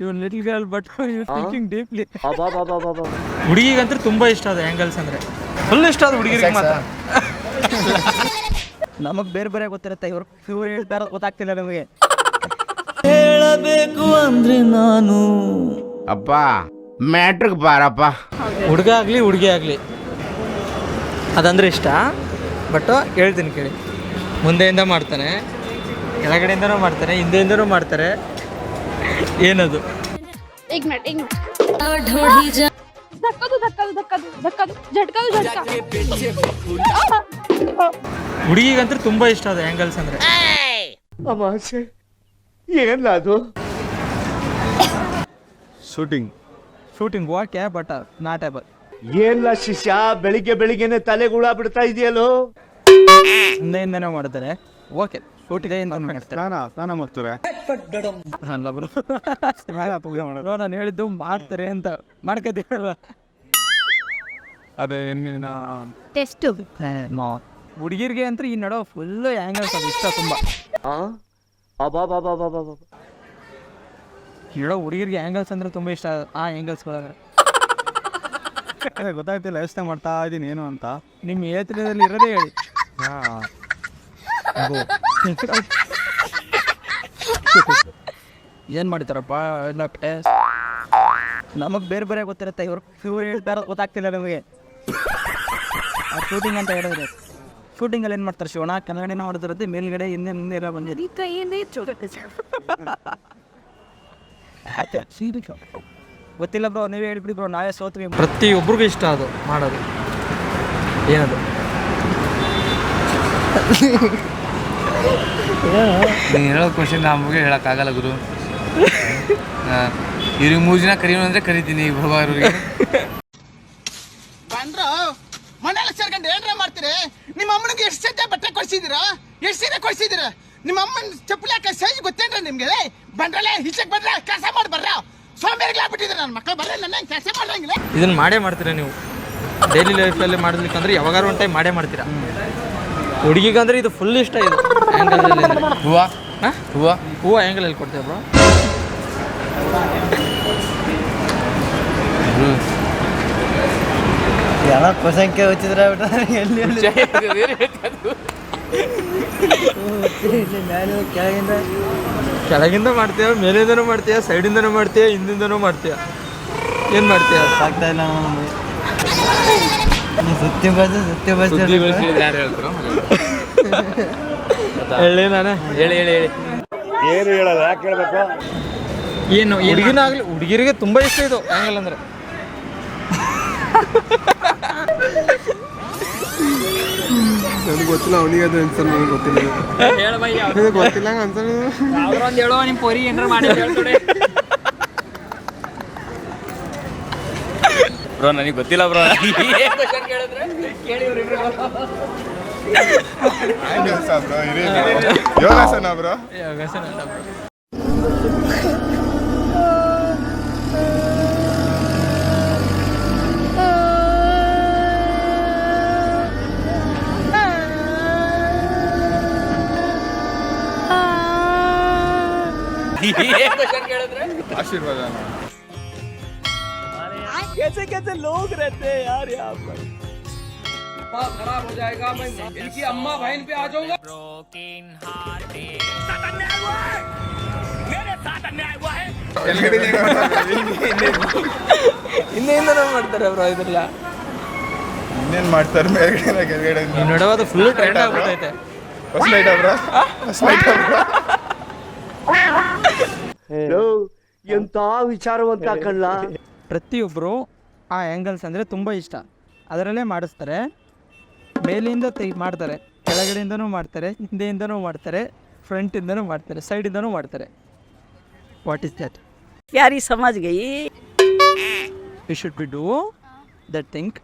You little girl but you thinking deeply. ಹುಡುಗಿಗಂದ್ರೆ ತುಂಬಾ ಇಷ್ಟ ಅದು ಆ್ಯಂಗಲ್ಸ್ ಅಂದ್ರೆ ಫುಲ್ ಇಷ್ಟ ಅದು ಹುಡುಗಿರಿಗೆ ಮಾತ್ರ. ನಮಗೆ ಬೇರೆ ಬೇರೆ ಗೊತ್ತಿರುತ್ತೆ, ಇವ್ರು ಹೇಳ್ತಾರ ಗೊತ್ತಾಗ್ತಿಲ್ಲ ನಮಗೆ. ಹೇಳಬೇಕು ಅಂದ್ರೆ ನಾನು ಅಪ್ಪ ಮ್ಯಾಟ್ರಿಕ್ ಬಾರಪ್ಪ. ಹುಡುಗ ಆಗಲಿ ಹುಡುಗಿ ಆಗಲಿ ಅದಂದ್ರೆ ಇಷ್ಟ. ಬಟ್ ಹೇಳ್ತೀನಿ ಕೇಳಿ, ಮುಂದೆಯಿಂದ ಮಾಡ್ತಾನೆ, ಕೆಳಗಡೆಯಿಂದನೂ ಮಾಡ್ತಾನೆ, ಹಿಂದೆಯಿಂದನೂ ಮಾಡ್ತಾರೆ. ಏನದು? ಹುಡುಗಿಗಂದ್ರೆ ತುಂಬಾ ಇಷ್ಟ ಅದು ಆ್ಯಂಗಲ್ಸ್ ಅಂದ್ರೆ. ಏನಿಲ್ಲ ಅದು shooting okay but not able. ಏನಿಲ್ಲ ಶಿಷ್ಯ, ಬೆಳಿಗ್ಗೆನೆ ತಲೆಗುಳ ಬಿಡ್ತಾ ಇದೆಯಲ್ಲೋ. ಹಿಂದೆಯಿಂದನೇ ಮಾಡ್ತಾರೆ. ಓಕೆ ಶೂಟಿಂಗ್ ಮಾಡ್ತಾರೆ. ಸ್ನಾನ ಮಾಡ್ತಾರೆ. ಅಲ್ಲ ಬ್ರೋ, ನಾನು ಹೇಳಿದ್ದು ಮಾಡ್ತಾರೆ ಅಂತ ಮಾಡ್ಕೋತೀವಲ್ಲ. ಅದೇ ಟೆಸ್ಟು ಹುಡುಗಿರ್ಗೆ ಅಂತ ಈ ನಡೋ ಫುಲ್ ಆ್ಯಂಗಲ್ಸ್ ಅದು ಇಷ್ಟ ತುಂಬಾ. ಹೇಳೋ ಹುಡುಗಿರ್ಗೆ ಆ್ಯಂಗಲ್ಸ್ ಅಂದ್ರೆ ತುಂಬಾ ಇಷ್ಟ. ಆ ಆ್ಯಂಗಲ್ಸ್ಗಳಾಗ ಗೊತ್ತಾಗ್ತಿಲ್ಲ, ಯೋಚನೆ ಮಾಡ್ತಾ ಇದ್ದೀನಿ ಏನು ಅಂತ. ನಿಮ್ಮ ಏತನದಲ್ಲಿ ಇರೋದೇ ಹೇಳಿ. ಏನು ಮಾಡ್ತಾರಪ್ಪ ಎಲ್ಲ ನಮಗೆ ಬೇರೆ ಬೇರೆ ಗೊತ್ತಿರುತ್ತೆ, ಇವ್ರು ಹೇಳ್ತಾರ ಗೊತ್ತಾಗ್ತಿಲ್ಲ ನಮಗೆ. ಶೂಟಿಂಗ್ ಅಂತ ಹೇಳಿದ್ರೆ ಶೂಟಿಂಗಲ್ಲಿ ಏನು ಮಾಡ್ತಾರೆ, ಶಿವಣ್ಣ ಕೆಳಗಡೆನ ಹೊಡೆದಿರುತ್ತೆ, ಮೇಲ್ಗಡೆ ಹಿಂದೆ ಮುಂದೆ ಎಲ್ಲ ಬಂದಿದೆ. ಗೊತ್ತಿಲ್ಲ ಬ್ರೋ, ನೀವೇ ಹೇಳ್ಬಿಡಿ ಬ್ರೋ, ನಾವೇ ಸೋತ್ವಿ. ಪ್ರತಿಯೊಬ್ಬರಿಗೂ ಇಷ್ಟ ಅದು ಮಾಡೋದು. ಏನದು? ನೀನು ಹೇಳೋ ಕ್ವಶನ್ ನಮಗೆ ಹೇಳೋಕ್ಕಾಗಲ್ಲ ಗುರು. ಇವ್ರಿಗೆ 3 ಜನ ಕರೀನು ಅಂದರೆ ಕರಿತೀನಿ ಈಗ ಹೋಗೋರಿಗೆ. ಬಂದ್ರು ಮನೆಯಲ್ಲಿ ಸೇರ್ಕೊಂಡು ಏನ್ರ ಮಾಡ್ತೀರಿ? ನಿಮ್ಮ ಅಮ್ಮನಿಗೆ ಎಷ್ಟು ಸದ್ಯ ಬಟ್ಟೆ ಕೊಡ್ಸಿದ್ದೀರಾ? ಎಷ್ಟು ಸೀರೆ ಕೊಡ್ಸಿದ್ದೀರಾ? ನಿಮ್ಮ ಅಮ್ಮನ ಚಪ್ಪಲಿ ಹಾಕೋ ಸೈಜ್ ಗೊತ್ತೇನ್ರ ನಿಮ್ಗೆ? ಬಂದ್ರಲ್ಲ ಈಚೆಗೆ ಬಂದ್ರೆ ಕೆಲಸ ಮಾಡಿ ಬರ್ರ. ಸೋಂಬೇರಿಗಳಾಗ್ಬಿಟ್ಟಿದ್ರೆ ನನ್ನ ಮಕ್ಕಳು ಬರ್ರೆ, ನನ್ನ ಕೆಲಸ ಮಾಡಂಗಿಲ್ಲ. ಇದನ್ನ ಮಾಡೇ ಮಾಡ್ತೀರಾ ನೀವು ಡೈಲಿ ಲೈಫಲ್ಲಿ ಮಾಡ್ಲಿಕ್ಕಂದ್ರೆ ಯಾವಾಗಾರು ಒಂದು ಟೈಮ್ ಮಾಡೇ ಮಾಡ್ತೀರಾ. ಹುಡುಗಿಗಂದ್ರೆ ಇದು ಫುಲ್ ಇಷ್ಟ. ಇದು ಆ್ಯಂಗಲಲ್ಲಿ ಹೂವು ಹೂವು ಹೂವು ಆ್ಯಂಗಲಲ್ಲಿ ಕೊಡ್ತೇವೆ ಬ್ರೋ. ಎಲ್ಲ ಸಂಖ್ಯೆ ಹಚ್ಚಿದ್ರೆ ಕೆಳಗಿಂದ ಮಾಡ್ತೀಯ, ಮೇಲಿಂದನೂ ಮಾಡ್ತೀಯ, ಸೈಡಿಂದನೂ ಮಾಡ್ತೀಯ, ಹಿಂದಿಂದನೂ ಮಾಡ್ತೀಯ. ಏನು ಮಾಡ್ತೀಯ? ಆಗ್ತಾ ಇಲ್ಲ ಸುತ್ತಿ ಬಸ್ ಯಾರು ಹೇಳ್ತಾರೋ ಹೇಳಿ ನಾನು ಹೇಳಿ ಏನು ಹೇಳಲ್ಲ, ಯಾಕೆ ಹೇಳ್ಬೇಕು? ಏನು ಹುಡುಗಿನ ಆಗಲಿ ಹುಡುಗಿರಿಗೆ ತುಂಬ ಇಷ್ಟ ಇದು ಆ್ಯಂಗಲ್ ಅಂದರೆ. ನನಗೆ ಗೊತ್ತಿಲ್ಲ, ಅವನಿಗೆ ಅದು ಅನ್ಸಲ್ಲ, ನನಗೆ ಗೊತ್ತಿಲ್ಲ. ಗೊತ್ತಿಲ್ಲ ಅನ್ಸಲ್ಲ. ಹೇಳೋ ನಿಮ್ಮ ಪೊರಿ ಏನಾರ ಮಾಡಿ ಹೇಳ್ಕೊಡೆ ಬ್ರೋ. ನನಗೆ ಗೊತ್ತಿಲ್ಲ ಬ್ರೋ. ಯೋಗಾಸನ ಬ್ರೋ. ಆಶೀರ್ವಾದ. कैसे लोग रहते हैं यार यहाँ पर. खराब हो जाएगा, मैं इनकी अम्मा बहन पे आ जाऊंगा. ಇನ್ನೇನು ಮಾಡ್ತಾರೆ ಬ್ರೋ ಇದೆಲ್ಲ. ಇನ್ನೇನು ಮಾಡ್ತಾರೆ ಮೇಲ್ಗಡೆ ಕೆಳಗಡೆ? ನಡೋದು ಫುಲ್ ಟ್ರೆಂಡ್ ಆಗ್ಬಿಟ್ಟೈತೆ. First night bro. ಎಂತ ವಿಚಾರವಂತ ಕಣ್ಣ. ಪ್ರತಿಯೊಬ್ಬರು ಆ ಆ್ಯಂಗಲ್ಸ್ ಅಂದರೆ ತುಂಬ ಇಷ್ಟ, ಅದರಲ್ಲೇ ಮಾಡಿಸ್ತಾರೆ. ಮೇಲಿಂದ ಮಾಡ್ತಾರೆ, ಕೆಳಗಡೆಯಿಂದನೂ ಮಾಡ್ತಾರೆ, ಹಿಂದೆಯಿಂದನೂ ಮಾಡ್ತಾರೆ, ಫ್ರಂಟಿಂದನೂ ಮಾಡ್ತಾರೆ, ಸೈಡಿಂದನೂ ಮಾಡ್ತಾರೆ. What is that? ಯಾರಿ ಸಮಾಜ್ guy we should be do that think.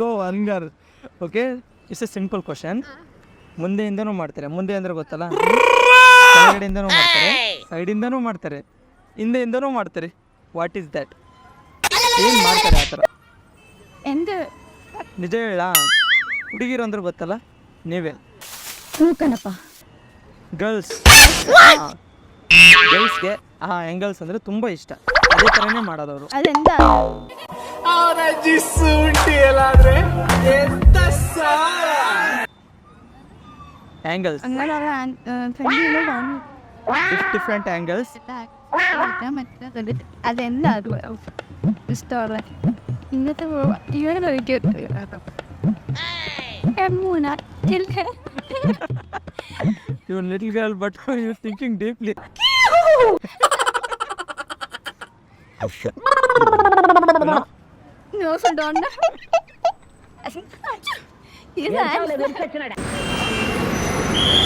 Go ಹಂಗಾರ್. Okay, it's a simple question. ಮುಂದೆಯಿಂದನೂ ಮಾಡ್ತಾರೆ, ಮುಂದೆ ಅಂದರೆ ಗೊತ್ತಲ್ಲ, ಕೆಳಗಡೆಯಿಂದನೂ ಮಾಡ್ತಾರೆ, ಸೈಡಿಂದನೂ ಮಾಡ್ತಾರೆ, ಹಿಂದೆಯಿಂದನೂ ಮಾಡ್ತಾರೆ. What is that? ಏನು ಮಾಡ್ತಾರೆ ಆ ಥರ? ನಿಜ ಹೇಳ, ಹುಡುಗಿರು ಅಂದ್ರೆ ಗೊತ್ತಲ್ಲ, ನೀವೇ ಕಣಪ್ಪ. ಗರ್ಲ್ಸ್ಗೆ ಆ ಆ್ಯಂಗಲ್ಸ್ ಅಂದರೆ ತುಂಬ ಇಷ್ಟ. ಅದೇ ಥರನೇ ಮಾಡೋದವರು. ಅದೆಂತ ಆ್ಯಂಗಲ್ಸ್ അങ്ങനെ ಡಿಫ್ರೆಂಟ್ ಆ್ಯಂಗಲ್ಸ್. അതെന്താ ഇഷ്ടമുള്ള ഇന്നത്തെ ഇവരെ you little girl but you thinking deeply.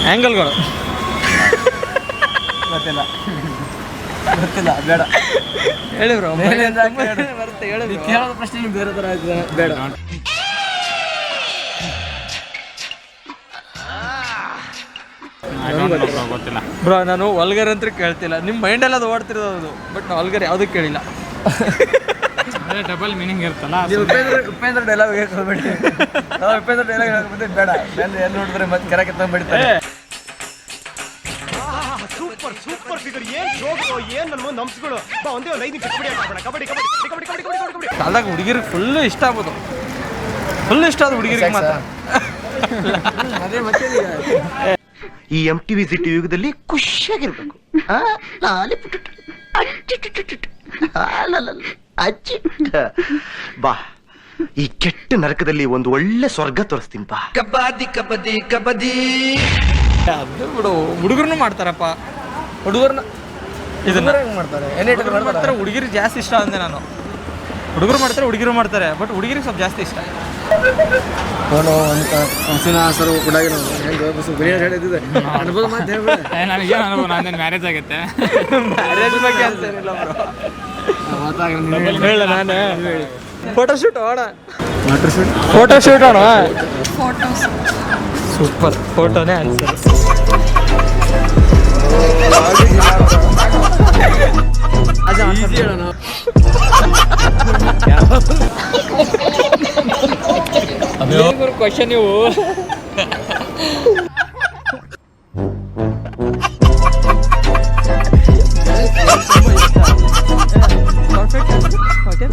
ಆ್ಯಂಗಲ್ಗಳು ಗೊತ್ತಿಲ್ಲ ಬೇಡ ಹೇಳಿ ಬ್ರೋ. ಬರುತ್ತೆ ಹೇಳಿ ಕೇಳೋದು ಪ್ರಶ್ನೆ ಬೇರೆ ಥರ ಆಯ್ತು ಬೇಡ. ಗೊತ್ತಿಲ್ಲ ಬ್ರೋ ನಾನು ವಲ್ಗರ್ ಅಂತ ಕೇಳ್ತಿಲ್ಲ, ನಿಮ್ಮ ಮೈಂಡೆಲ್ಲ ಅದು ಓಡ್ತಿರೋದು, ಬಟ್ ನಾವು ವಲ್ಗರ್ ಯಾವುದೂ ಕೇಳಿಲ್ಲ. ಡಬಲ್ ಮೀನಿಂಗ್ ಇರುತ್ತಲ್ಲ. ನೀವು ಉಪೇಂದ್ರ ಡೈಲಾಗ್ ಹೇಳ್ಕೊಬೇಡಿ. ನಾವು ಉಪೇಂದ್ರ ಡೈಲಾಗ್ ಹೇಳ್ಕೊಬೇಕು ಬೇಡ. ಎಲ್ಲಿ ನೋಡಿದ್ರೆ ಮತ್ತೆ ಕೆರೆ ತಗೊಂಡ್ಬಿಡ್ತಾರೆ. Super super figure. ಏನ್ ಜೋಕು, ಏನ್ ನನ್ನ ಮುಂದೆ ಹಂಸಗಳು. ಬಾ ಒಂದೇ ಒಂದು 5 ನಿಮಿಷ ಕಬಡ್ಡಿ ಆಡೋಣ. ಕಬಡ್ಡಿ ಕಬಡ್ಡಿ ಕಬಡ್ಡಿ ಕಬಡ್ಡಿ ಕಬಡ್ಡಿ ಕಬಡ್ಡಿ. ಕಾಲದಾಗ ಹುಡುಗಿರಿಗೆ ಫುಲ್ ಇಷ್ಟ ಆಗ್ಬೋದು, ಫುಲ್ ಇಷ್ಟ ಆದ ಹುಡುಗಿರಿಗೆ ಮಾತ್ರ. ಅದೇ ಮತ್ತೆ ಈ MTV ಸಿಟಿ ಯುಗದಲ್ಲಿ ಖುಷಿಯಾಗಿರ್ಬೇಕು. ಬಾ ಈ ಕೆಟ್ಟ ನರಕದಲ್ಲಿ ಒಂದು ಒಳ್ಳೆ ಸ್ವರ್ಗ ತೋರಿಸ್ತೀನಿ ಬಾ. ಕಬಡ್ಡಿ ಕಬಡ್ಡಿ ಕಬಡ್ಡಿ ಅದು ಬಿಡು, ಹುಡುಗರನ್ನು ಮಾಡ್ತಾರಪ್ಪ. ಹುಡುಗರನ್ನ ಇದನ್ನ ಮಾಡ್ತಾರೆ. ಮಾಡ್ತಾರೆ, ಹುಡುಗಿರಿಗೆ ಜಾಸ್ತಿ ಇಷ್ಟ ಅಂದೆ ನಾನು. ಹುಡುಗರು ಮಾಡ್ತಾರೆ, ಹುಡುಗಿರು ಮಾಡ್ತಾರೆ, ಬಟ್ ಹುಡುಗಿರಿಗೆ ಸ್ವಲ್ಪ ಜಾಸ್ತಿ ಇಷ್ಟ. ಹೆಸರು ಕೂಡ ಹೇಳಿದ್ದೆ ಅನ್ಬೋದು ಮಾತು ಹೇಳ್ಬೇಡ. ನನಗೇನು ಅನುಭವ, ನಂದೇನು ಮ್ಯಾರೇಜ್ ಆಗುತ್ತೆ. ಮ್ಯಾರೇಜ್ ಬಗ್ಗೆ ಅಂತೇನಿಲ್ಲ ಬ್ರೋ. ಹೇಳ ನಾನು ಫೋಟೋಶೂಟ್ ಹೋಣ, ಫೋಟೋಶೂಟ್ ಹೋಣ. ಸೂಪರ್, ಫೋಟೋನೇ ಆನ್ಸರ್. ಈಸಿ ಹೇಳೋಣ. ಕ್ವಶನ್ ನೀವು ಪರ್ಫೆಕ್ಟ್. ಓಕೆ,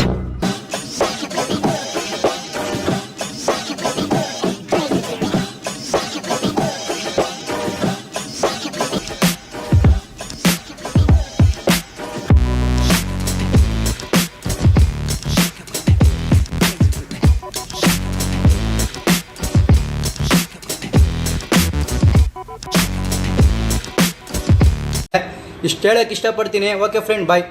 ಇಷ್ಟು ಹೇಳಕ್ಕೆ ಇಷ್ಟಪಡ್ತೀನಿ. ಓಕೆ ಫ್ರೆಂಡ್, ಬಾಯ್.